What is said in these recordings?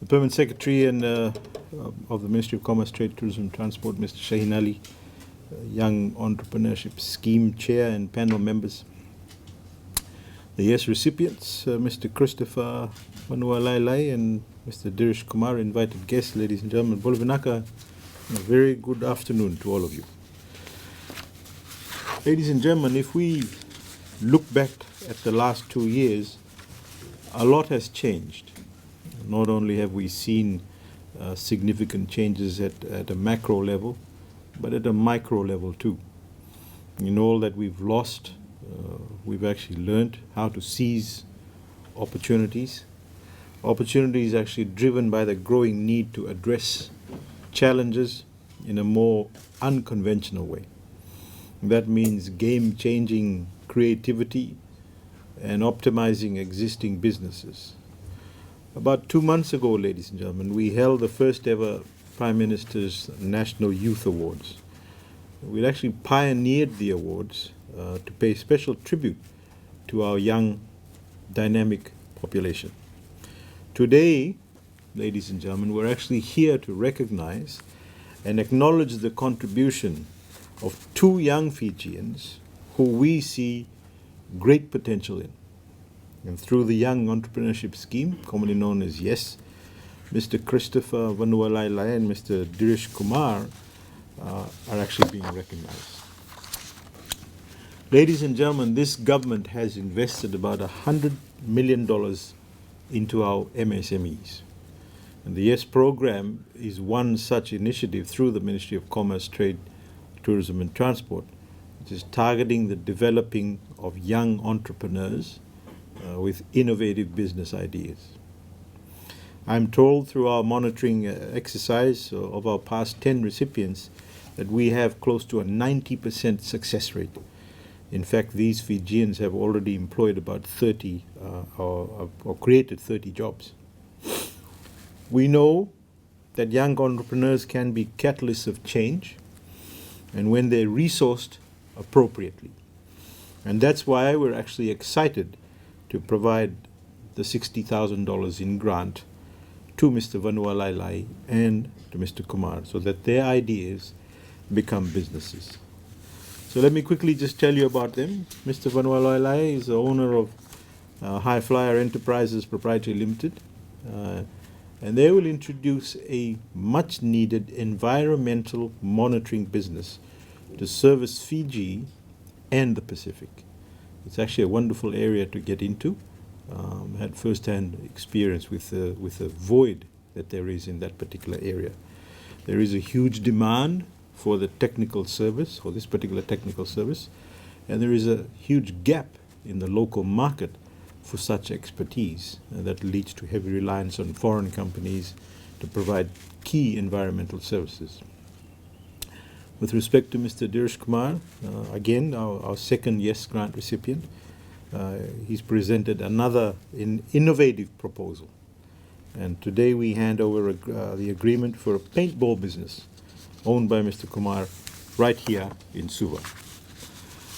The Permanent Secretary and of the Ministry of Commerce, Trade, Tourism and Transport, Mr. Shaheen Ali, Young Entrepreneurship Scheme Chair and panel members. The yes recipients, Mr. Christopher Manualailai and Mr. Dirish Kumar, invited guests, ladies and gentlemen. Bolavinaka, a very good afternoon to all of you. Ladies and gentlemen, if we look back at the last 2 years, a lot has changed. Not only have we seen significant changes at a macro level, but at a micro level too. In all that we've lost, we've actually learned how to seize opportunities. Opportunities actually driven by the growing need to address challenges in a more unconventional way. That means game-changing creativity and optimizing existing businesses. About 2 months ago, ladies and gentlemen, we held the first ever Prime Minister's National Youth Awards. We actually pioneered the awards to pay special tribute to our young, dynamic population. Today, ladies and gentlemen, we're actually here to recognize and acknowledge the contribution of 2 young Fijians who we see great potential in. And through the Young Entrepreneurship Scheme, commonly known as YES, Mr. Christopher Vanualailai and Mr. Dirish Kumar are actually being recognized. Ladies and gentlemen, this government has invested about $100 million into our MSMEs. And the YES program is one such initiative through the Ministry of Commerce, Trade, Tourism and Transport, which is targeting the developing of young entrepreneurs with innovative business ideas. I'm told through our monitoring exercise of our past 10 recipients that we have close to a 90% success rate. In fact, these Fijians have already employed about 30 or created 30 jobs. We know that young entrepreneurs can be catalysts of change and when they're resourced appropriately. And that's why we're actually excited to provide the $60,000 in grant to Mr. Vanualailai and to Mr. Kumar so that their ideas become businesses. So let me quickly just tell you about them. Mr. Vanualailai is the owner of High Flyer Enterprises Proprietary Limited, and they will introduce a much needed environmental monitoring business to service Fiji and the Pacific. It's actually a wonderful area to get into. I had first-hand experience with the void that there is in that particular area. There is a huge demand for the technical service, for this particular technical service, and there is a huge gap in the local market for such expertise that leads to heavy reliance on foreign companies to provide key environmental services. With respect to Mr. Dirish Kumar, again, our second YES grant recipient, he's presented another innovative proposal. And today we hand over the agreement for a paintball business owned by Mr. Kumar right here in Suva.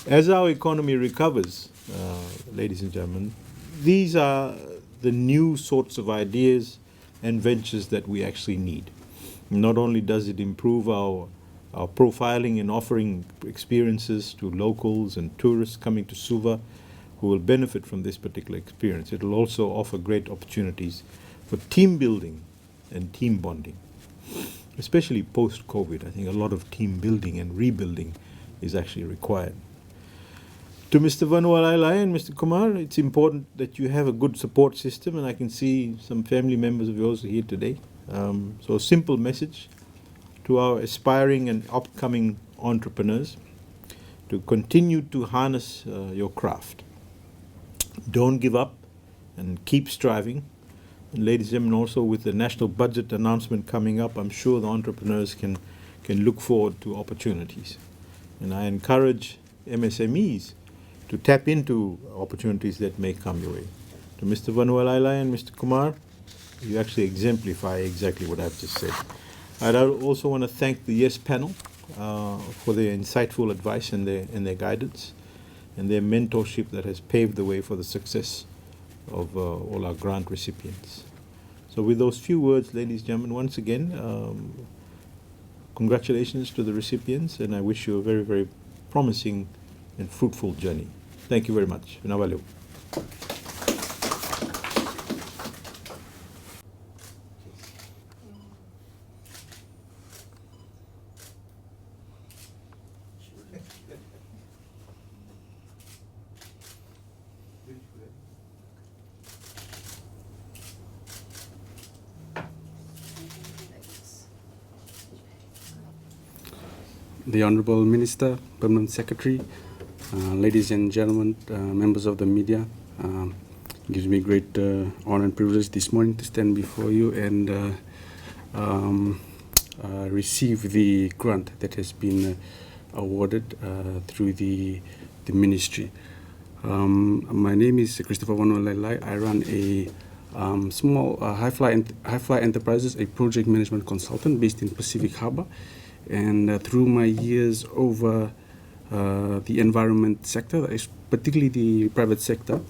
As our economy recovers, ladies and gentlemen, these are the new sorts of ideas and ventures that we actually need. Not only does it improve our profiling and offering experiences to locals and tourists coming to Suva who will benefit from this particular experience, it will also offer great opportunities for team building and team bonding. Especially post-COVID, I think a lot of team building and rebuilding is actually required. To Mr. Vanualailai and Mr. Kumar, it's important that you have a good support system, and I can see some family members of yours here today. So a simple message to our aspiring and upcoming entrepreneurs to continue to harness your craft. Don't give up and keep striving. And ladies and gentlemen, also with the national budget announcement coming up, I'm sure the entrepreneurs can look forward to opportunities. And I encourage MSMEs to tap into opportunities that may come your way. To Mr. Vanualailai and Mr. Kumar, you actually exemplify exactly what I've just said. I'd also want to thank the YES panel for their insightful advice and their guidance and their mentorship that has paved the way for the success of all our grant recipients. So with those few words, ladies and gentlemen, once again, congratulations to the recipients, and I wish you a very, very promising and fruitful journey. Thank you very much. Vinawaleu. The Honourable Minister, Permanent Secretary, ladies and gentlemen, members of the media, gives me great honor and privilege this morning to stand before you and receive the grant that has been awarded through the ministry. My name is Christopher Wanolelai. I run a small high-fly enterprises, a project management consultant based in Pacific Harbour. And through my years over the environment sector, particularly the private sector,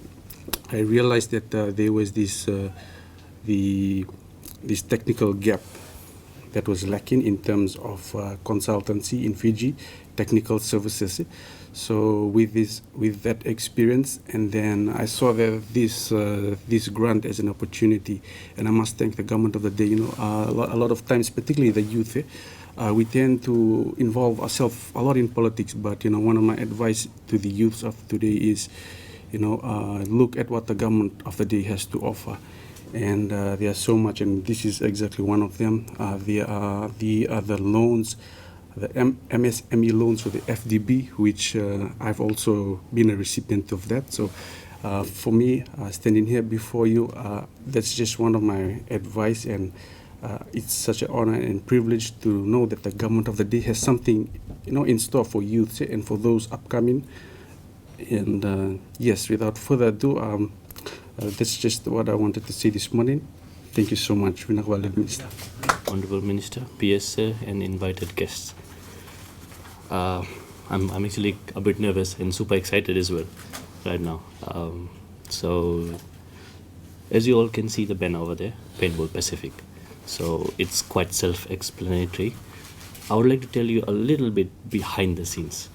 I realized that there was this technical gap that was lacking in terms of consultancy in Fiji, technical services. So with that experience, and then I saw that this grant as an opportunity, and I must thank the government of the day. A lot of times, particularly the youth, we tend to involve ourselves a lot in politics. But one of my advice to the youths of today is, look at what the government of the day has to offer, and there are so much, and this is exactly one of them. There are the other loans, the MSME loans with the FDB, which I've also been a recipient of that. So for me, standing here before you, that's just one of my advice, and it's such an honor and privilege to know that the government of the day has something in store for youth and for those upcoming. And yes, without further ado, that's just what I wanted to say this morning. Thank you so much, Minister. Honorable Minister, PS and invited guests. I'm actually a bit nervous and super excited as well right now. So as you all can see the banner over there, Paintball Pacific. So it's quite self-explanatory. I would like to tell you a little bit behind the scenes.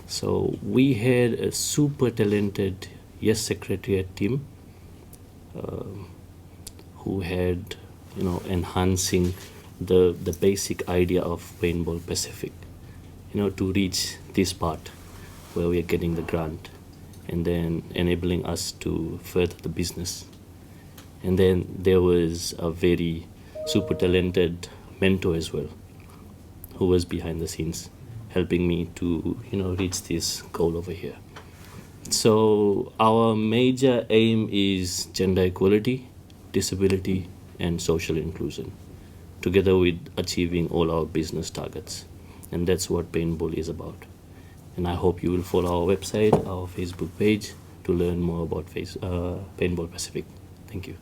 So we had a super talented Yes Secretariat team who had, enhancing the basic idea of Paintball Pacific, to reach this part where we are getting the grant and then enabling us to further the business. And then there was a very super talented mentor as well, who was behind the scenes helping me to reach this goal over here. So our major aim is gender equality, disability and social inclusion, together with achieving all our business targets. And that's what Paintball is about. And I hope you will follow our website, our Facebook page, to learn more about Paintball Pacific. Thank you.